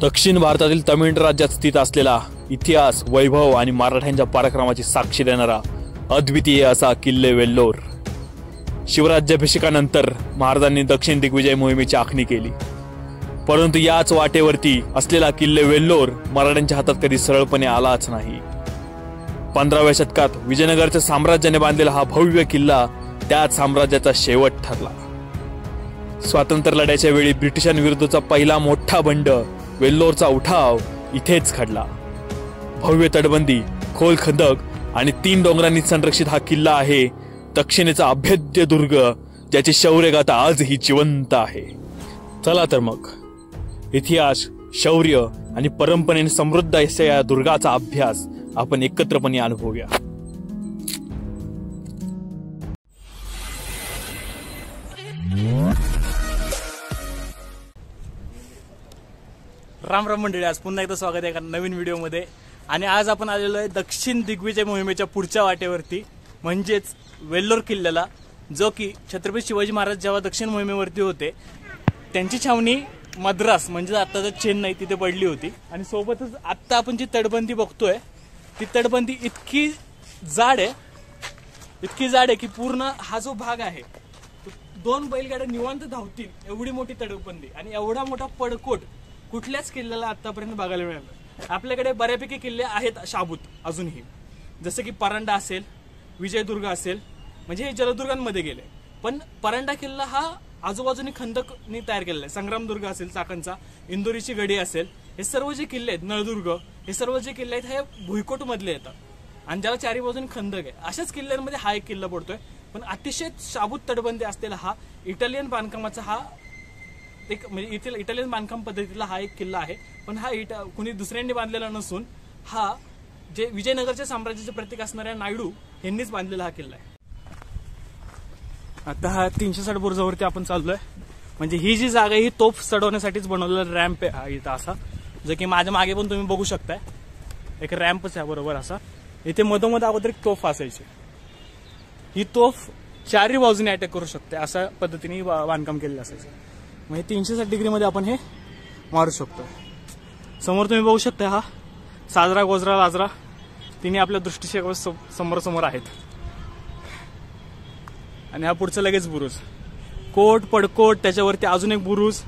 दक्षिण भारतातील तमिळनाडू राज्यात स्थित असलेला इतिहास, वैभव आणि मराठ्यांच्या पराक्रमाची साक्षी देणारा अद्वितीय असा किल्ले वेल्लोर. शिवराज्याभिषेकानंतर महाराजांनी दक्षिण दिग्विजय मोहिमेची आखणी केली, परंतु याच वाटेवरती असलेला किल्ले वेल्लोर मराठ्यांच्या हातात कधी सरळपणे आलाच नाही. 15व्या शतकात विजयनगरच्या साम्राज्याने बांधलेला हा भव्य किल्ला त्याच साम्राज्याचा शेवट ठरला. स्वातंत्र्य लढ्याच्या वेळी ब्रिटिशांविरुद्धचा पहिला मोठा बंड वेल्लोरचा उठाव इथेच घडला. भव्य तटबंदी, खोल खंदक आणि 3 डोंगरांनी संरक्षित हा किल्ला आहे दक्षिणेचा अभेद्य दुर्ग, ज्याची शौर्यगाथा आजही जिवंत आहे. चला तर मग इतिहास, शौर्य आणि परंपरेने समृद्ध अशा या दुर्गाचा अभ्यास आपण एकत्रपणे अनुभवूया. राम राम मंडळी, आज पुन्हा एकदा स्वागत आहे एका नवीन व्हिडिओमध्ये. आणि आज आपण आलेलो आहे दक्षिण दिग्विजय मोहिमेच्या पुढच्या वाटेवरती, म्हणजेच वेल्लोर किल्ल्याला, जो की छत्रपती शिवाजी महाराज जेव्हा दक्षिण मोहिमेवरती होते त्यांची छावणी मद्रास म्हणजे आत्ताचं चेन्नई तिथे पडली होती. आणि सोबतच आत्ता आपण जी तटबंदी बघतोय ती तटबंदी इतकी जाड आहे की पूर्ण हा जो भाग आहे 2 बैलगाड्या निवांत धावतील एवढी मोठी तटबंदी. आणि एवढा मोठा पडकोट कुठल्याच किल्ल्याला आतापर्यंत बघायला मिळालं. आपल्याकडे बऱ्यापैकी किल्ले आहेत शाबूत अजूनही, जसं की परांडा असेल, विजयदुर्ग असेल, म्हणजे हे जलदुर्गांमध्ये गेले. पण परांडा किल्ला हा आजूबाजूने खंदकनी तयार केलेला आहे. संग्रामदुर्ग असेल चाकणचा, इंदोरीची गडी असेल, हे सर्व जे किल्ले आहेत, नळदुर्ग, हे सर्व जे किल्ले आहेत हे भुईकोट मधले येतात आणि ज्याला 4 बाजूने खंदक आहे. अशाच किल्ल्यांमध्ये हा एक किल्ला पडतोय. पण अतिशय शाबूत तटबंदी असलेला हा इटालियन बांधकामाचा हा एक म्हणजे इटालियन बांधकाम पद्धतीतला हा एक किल्ला आहे. पण हा कुणी दुसऱ्यांनी बांधलेला नसून हा जे विजयनगरच्या साम्राज्याचे प्रतीक असणाऱ्या नायडू यांनीच बांधलेला हा किल्ला आहे. आता हा 360 बुरुजावरती आपण चाललोय. म्हणजे ही जी जागा ही तोफ चढवण्यासाठीच बनवलेला रॅम्प आहे इथं असा, जो की माझ्या मागे पण तुम्ही बघू शकताय. एक रॅम्पच आहे बरोबर असा. इथे मधोमध अगोदर एक तोफ असायची. ही तोफ 4ही बाजूने अटॅक करू शकते अशा पद्धतीने बांधकाम केलेलं असायचं. म्हणजे 360 डिग्रीमध्ये आपण हे मारू शकतो. समोर तुम्ही बघू शकता हा साजरा, गोजरा, लाजरा तिन्ही आपल्या दृष्टीच्या समोर आहेत. आणि हा पुढचा लगेच बुरुज, कोट, पडकोट, त्याच्यावरती अजून एक बुरुज,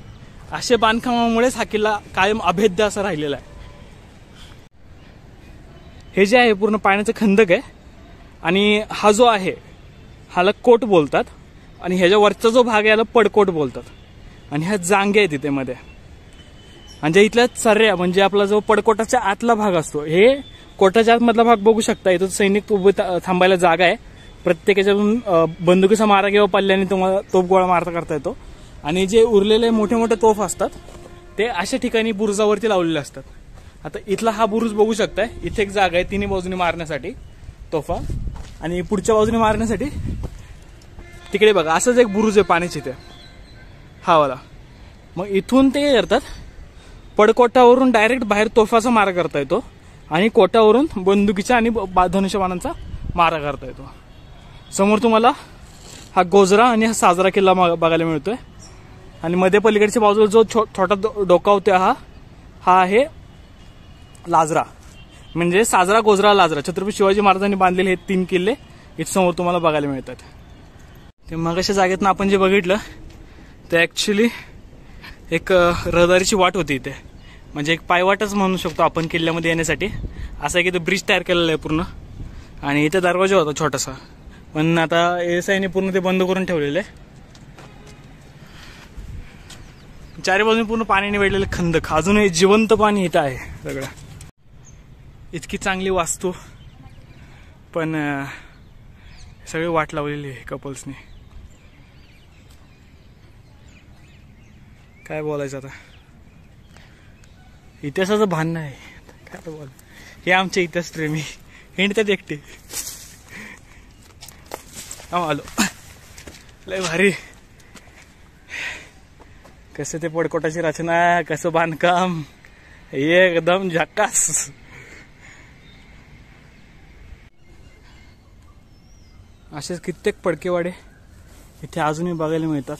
असे बांधकामामुळेच हा किल्ला कायम अभेद्य असा राहिलेला आहे. हे जे आहे पूर्ण पाण्याचं खंदक आहे. आणि हा जो आहे ह्याला कोट बोलतात आणि ह्याच्या वरचा जो भाग आहे याला पडकोट बोलतात. आणि ह्या जांगे आहेत तिथे मध्ये. म्हणजे इथल्या चर्या म्हणजे आपला जो पडकोटाच्या आतला भाग असतो, हे कोटाच्या आतमधला भाग बघू शकता. इथं सैनिक उभे थांबायला जागा आहे. प्रत्येकाच्यातून बंदुकीचा मारा किंवा पल्ल्याने तुम्हाला तोफ गोळा मारता करता येतो. आणि जे उरलेले मोठे मोठे तोफ असतात ते अशा ठिकाणी बुरुजावरती लावलेले असतात. आता इथला हा बुरुज बघू शकताय. इथे एक जागा आहे तिन्ही बाजूने मारण्यासाठी तोफा, आणि पुढच्या बाजूने मारण्यासाठी तिकडे बघा असंच एक बुरुज आहे पाण्याची ते हा वाला. मग इथून ते करतात पडकोटावरून डायरेक्ट बाहेर तोफाचा मारा करता येतो आणि कोटावरून बंदुकीचा आणि धनुष्यबाणांचा मारा करता येतो. समोर तुम्हाला हा गोजरा आणि हा साजरा किल्ला बघायला मिळतोय. आणि मध्ये पलीकडच्या बाजूला जो छोटा डोका होता हा आहे लाजरा. म्हणजे साजरा, गोजरा, लाजरा छत्रपती शिवाजी महाराजांनी बांधलेले हे 3 किल्ले इथे समोर तुम्हाला बघायला मिळतात. ते मगाच्या जागेतनं आपण जे बघितलं ते ऍक्च्युली एक रहदारीची वाट होती इथे. म्हणजे एक पायवाटच म्हणू शकतो आपण किल्ल्यामध्ये येण्यासाठी. असं की इथे ब्रिज तयार केलेलं आहे पूर्ण. आणि इथे दरवाजा होता छोटासा, पण आता एएसआयने पूर्ण ते बंद करून ठेवलेलं आहे. 4 बाजूने पूर्ण पाण्याने वेढलेलं खंदक, अजूनही जिवंत पाणी इथं आहे सगळं. इतकी चांगली वास्तू, पण सगळी वाट लावलेली आहे कपल्सने. काय बोलायचं आता, इतिहासाचं भान नाही काय बोल. हे आमचे इतिहास प्रेमी हिंडतात एकटे. आलो लय भारी. कसं ते पडकोटाची रचना, कसं बांधकाम, एकदम झकास. असेच कित्येक पडकेवाडे इथे अजूनही बघायला मिळतात.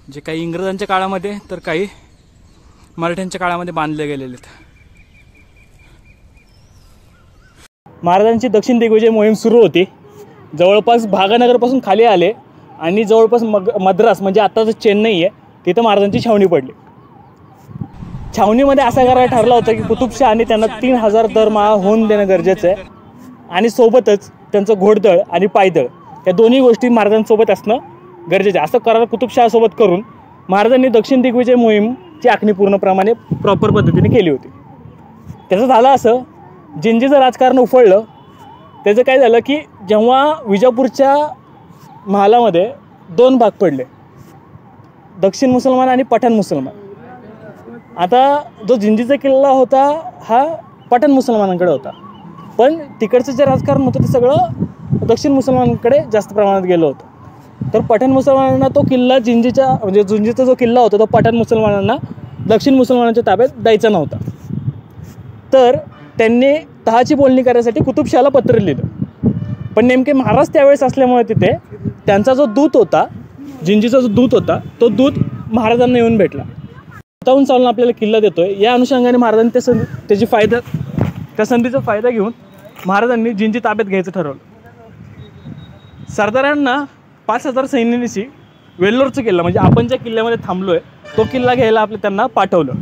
जे काही इंग्रजांच्या काळामध्ये तर काही मराठ्यांच्या काळामध्ये बांधले गेलेले आहेत. महाराजांची दक्षिण दिग्विजय मोहीम सुरू होती. जवळपास भागानगरपासून खाली आले आणि जवळपास मद्रास म्हणजे आत्ताचं चेन्नई आहे तिथं महाराजांची छावणी पडली. छावणीमध्ये असा करार ठरला होता की कुतुबशहाने त्यांना 3000 दरमहा होऊन देणं गरजेचं आहे आणि सोबतच त्यांचं घोडदळ आणि पायदळ या दोन्ही गोष्टी महाराजांसोबत असणं गरजेचं आहे. असं करार कुतुबशहासोबत करून महाराजांनी दक्षिण दिग्विजय मोहीमची आखणी पूर्णप्रमाणे प्रॉपर पद्धतीने केली होती. त्याचं झालं असं, जिंजीचं राजकारण उफळलं. त्याचं काय झालं की जेव्हा विजापूरच्या महालामध्ये 2 भाग पडले, दक्षिण मुसलमान आणि पठाण मुसलमान. आता जो जिंजीचा किल्ला होता हा पठाण मुसलमानांकडे होता, पण तिकडचं जे राजकारण होतं ते सगळं दक्षिण मुसलमानांकडे जास्त प्रमाणात गेलं होतं. तर पठाण मुसलमानांना तो किल्ला जिंजीचा जो किल्ला होता तो पठाण मुसलमानांना दक्षिण मुसलमानांच्या ताब्यात द्यायचा नव्हता. तर त्यांनी तहाची बोलणी करण्यासाठी कुतुबशहाला पत्र लिहिलं. पण नेमके महाराज त्यावेळेस असल्यामुळे तिथे त्यांचा जो दूत होता, जिंजीचा जो दूत होता, तो दूत महाराजांना येऊन भेटला. स्वतःहून चालून आपल्याला किल्ला देतोय या अनुषंगाने महाराजांनी त्या संधीचा फायदा घेऊन महाराजांनी जिंजी ताब्यात घ्यायचं ठरवलं. सरदारांना 5000 सैन्यानिशी वेल्लोरचा किल्ला म्हणजे आपण ज्या किल्ल्यामध्ये थांबलोय तो किल्ला घ्यायला त्यांना पाठवलं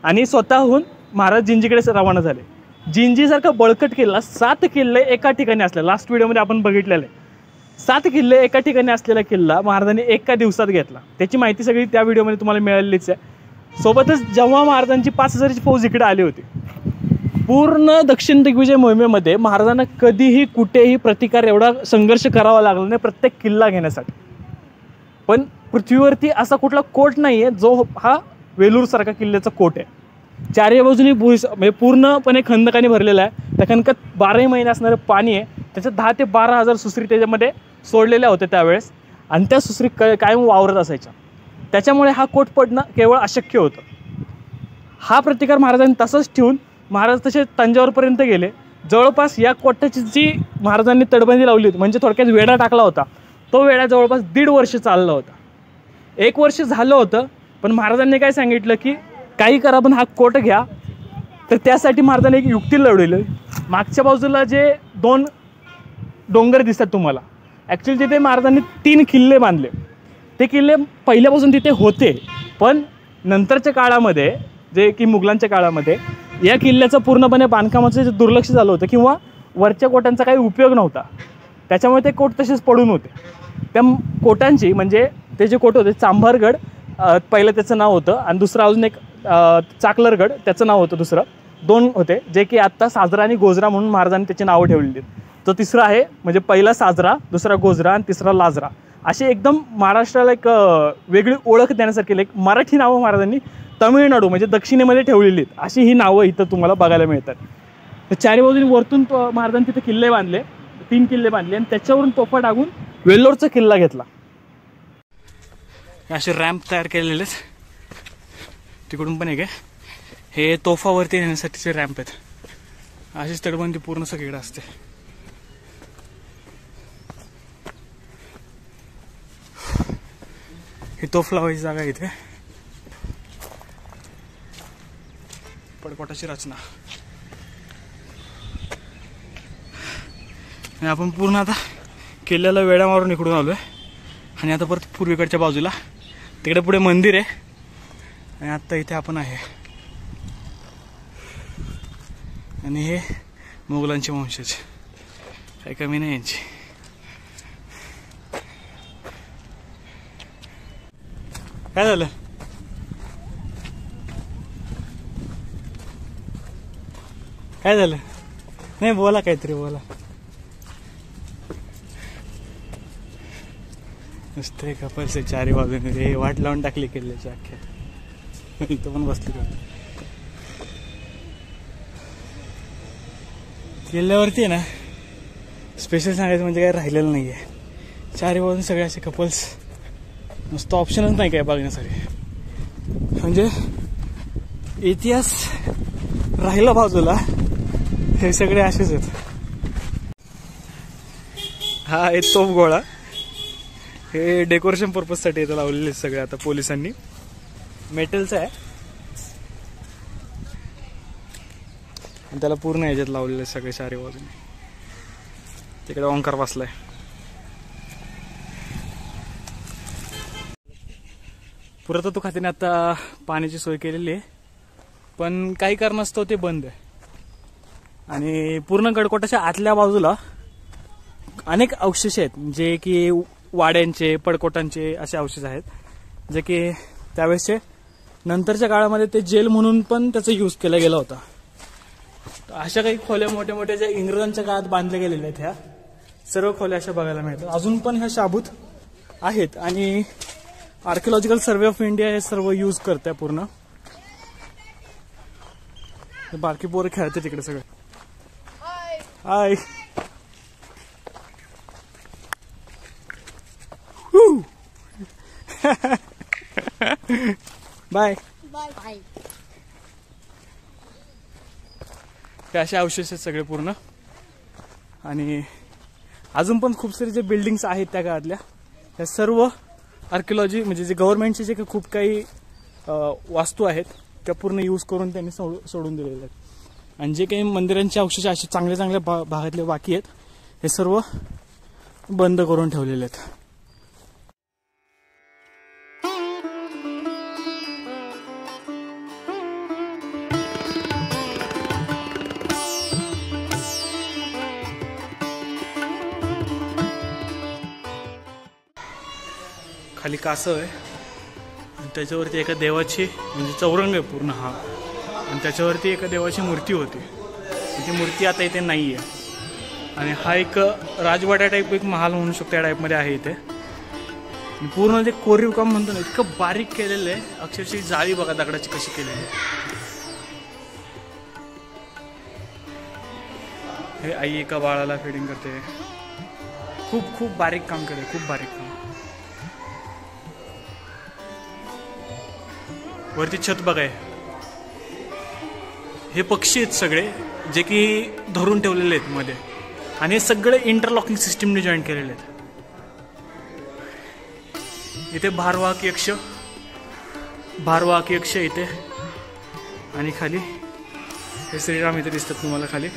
आणि स्वतःहून महाराज जिंजीकडे रवाना झाले. जिंजीसारखा बळकट किल्ला 7 किल्ले एका ठिकाणी असले, लास्ट व्हिडिओमध्ये आपण बघितलेलं आहे. 7 किल्ले एका ठिकाणी असलेला किल्ला महाराजांनी एका दिवसात घेतला. त्याची माहिती सगळी त्या व्हिडिओमध्ये तुम्हाला मिळालेलीच आहे. सोबतच जेव्हा महाराजांची 5000ची फौज इकडे आली होती, पूर्ण दक्षिण दिग्विजय मोहिमेमध्ये महाराजांना कधीही कुठेही प्रतिकार एवढा संघर्ष करावा लागला नाही प्रत्येक किल्ला घेण्यासाठी. पण पृथ्वीवरती असा कुठला कोट नाही आहे जो हा वेलूरसारखा किल्ल्याचा कोट आहे. चारही बाजूनी म्हणजे पूर्णपणे खंदकाने भरलेला आहे. त्या खंदकात 12 महिने असणारं पाणी आहे. त्याच्यात 10 ते 12,000 सुसरी त्याच्यामध्ये सोडलेल्या होत्या त्यावेळेस आणि त्या सुसरी कायम वावरत असायच्या. त्याच्यामुळे हा कोट पडणं केवळ अशक्य होतं. हा प्रतिकार महाराजांनी तसंच ठेवून महाराज तसे तंजावरपर्यंत गेले. जवळपास या कोट्याची जी महाराजांनी तडबंदी लावली होती म्हणजे थोडक्यात वेढा टाकला होता, तो वेढा जवळपास 1.5 वर्ष चालला होता. 1 वर्ष झालं होतं, पण महाराजांनी काय सांगितलं की काही करा पण हा कोट घ्या. तर त्यासाठी महाराजांनी एक युक्ती लढवली. मागच्या बाजूला जे 2 डोंगर दिसतात तुम्हाला, ॲक्च्युली तिथे महाराजांनी 3 किल्ले बांधले. ते किल्ले पहिल्यापासून तिथे होते, पण नंतरच्या काळामध्ये जे की मुघलांच्या काळामध्ये या किल्ल्याचं पूर्णपणे बांधकामाचं जे दुर्लक्ष झालं होतं किंवा वरच्या कोटांचा काही उपयोग नव्हता, त्याच्यामुळे ते कोट तसेच पडून होते. त्या कोटांची म्हणजे ते जे कोट होते, चांभारगड पहिलं त्याचं नाव होतं आणि दुसरं अजून एक चाकलरगड त्याचं नाव होतं, दुसरं 2 होते जे की आत्ता साजरा आणि गोजरा म्हणून महाराजांनी त्याची नावं ठेवलेली आहेत. तो तिसरा आहे म्हणजे पहिला साजरा, दुसरा गोजरा आणि तिसरा लाजरा. असे एकदम महाराष्ट्राला एक वेगळी ओळख देण्यासारखी एक मराठी नावं महाराजांनी तमिळनाडू म्हणजे दक्षिणेमध्ये ठेवलेली आहेत. अशी ही नावं इथं तुम्हाला बघायला मिळतात. तर चारी बाजूने वरतून महाराजांनी तिथे किल्ले बांधले, 3 किल्ले बांधले आणि त्याच्यावरून तोफा टाकून वेल्लोरचा किल्ला घेतला. असे रॅम्प तयार केलेलेच तिकडून पण एक आहे. हे तोफावरती नेण्यासाठीचे रॅम्प आहेत. अशीच तडबंदी पूर्ण सगळीकडे असते. ही तोफ लावायची जागा इथे. पडकोटाची रचना. आणि आपण पूर्ण आता किल्ल्याला वेढा मारून इकडून आलोय आणि आता परत पूर्वेकडच्या बाजूला तिकडे पुढे मंदिर आहे आणि आता इथे आपण आहे. आणि हे मोगलांचे वंशज, काही कमी नाही यांची. काय झालं? काय झालं? नाही बोला, काहीतरी बोला. नुसते कपल्स चारी बाजूने रे, वाट लावून टाकली किल्ल्याची अख्ख्या. इथं पण बसली. किल्ल्यावरती आहे ना स्पेशल सांगायचं म्हणजे काय राहिलेलं नाही आहे. चारी बाजून सगळे असे कपल्स, नुसतं ऑप्शनच नाही काय बघण्यासाठी. म्हणजे इतिहास राहिला बाजूला, हे सगळे असेच आहेत. हा आहे तोफ गोळा. हे डेकोरेशन पर्पजसाठी इथं लावलेले सगळे आता पोलिसांनी. मेटलचं आहे आणि त्याला पूर्ण ह्याच्यात लावलेले सगळे चारी बाजूने. तिकडे ओंकार बसलाय. पुरातत्व खात्याने आता पाण्याची सोय केलेली आहे, पण काही कारणास्तव ते बंद आहे. आणि पूर्ण गडकोटाच्या आतल्या बाजूला अनेक अवशेष आहेत, जे की वाड्यांचे, पडकोटांचे असे अवशेष आहेत, जे की त्यावेळेसचे नंतरच्या काळामध्ये ते जेल म्हणून पण त्याचा यूज केला गेला होता. अशा काही खोल्या मोठ्या मोठ्या ज्या इंग्रजांच्या काळात बांधल्या गेलेल्या आहेत, ह्या सर्व खोल्या अशा बघायला मिळतात. अजून पण ह्या शाबूत आहेत आणि आर्किओलॉजिकल सर्वे ऑफ इंडिया हे सर्व यूज करत आहे पूर्ण. बारकी पोरं खेळते तिकडे सगळे. हाय. बाय. हे असे अवशेष आहेत सगळे पूर्ण. आणि अजून पण खूप सारे जे बिल्डिंग्स आहेत त्या काळातल्या, त्या सर्व आर्किओलॉजी म्हणजे जे गव्हर्नमेंटचे जे खूप काही वास्तू आहेत त्या पूर्ण यूज करून त्यांनी सोडून दिलेले आहेत. आणि जे काही मंदिरांचे अवशेष असे चांगल्या चांगल्या भागातले बाकी आहेत, हे सर्व बंद करून ठेवलेले आहेत. खाली कासव आहे आणि त्याच्यावरती एका देवाची म्हणजे चौरंग आहे पूर्ण हा, आणि त्याच्यावरती एका देवाची मूर्ती होती. ती मूर्ती आता इथे नाही आहे. आणि हा एक राजवाड्या टाईप एक महाल म्हणू शकतो या टाईपमध्ये आहे इथे. पूर्ण ते कोरीव काम म्हणतो ना, इतकं बारीक केलेलं आहे. अक्षरशः जाळी बघा दगडाची कशी केलेली आहे. हे आई एका बाळाला फिडिंग करते. खूप खूप बारीक काम केलंय, खूप बारीक काम. वरती छत बघाय, हे पक्षी आहेत सगळे जे की धरून ठेवलेले आहेत मध्ये, आणि हे सगळे इंटरलॉकिंग सिस्टीमने जॉईन केलेले आहेत. इथे भारवाहक यक्ष इथे, आणि खाली हे श्रीराम इथे दिसतात तुम्हाला. खाली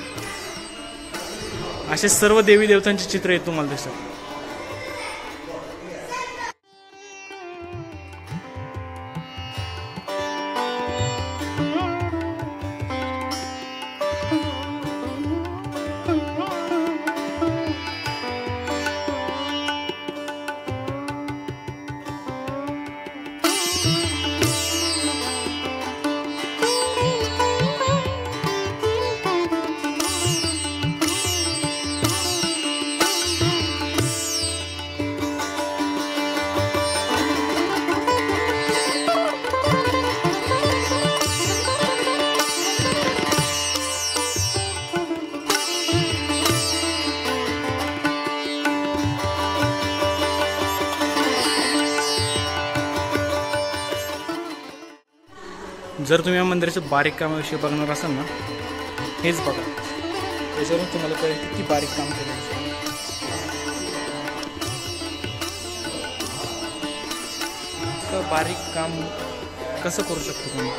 असे सर्व देवी देवतांचे चित्र आहेत तुम्हाला दिसतात. जर तुम्ही या मंदिराच्या बारीक कामाविषयी बघणार असाल ना, हेच बघा. त्याच्यावरून तुम्हाला कळेल किती बारीक काम केलं. बारीक काम कसं करू शकतो तुम्ही.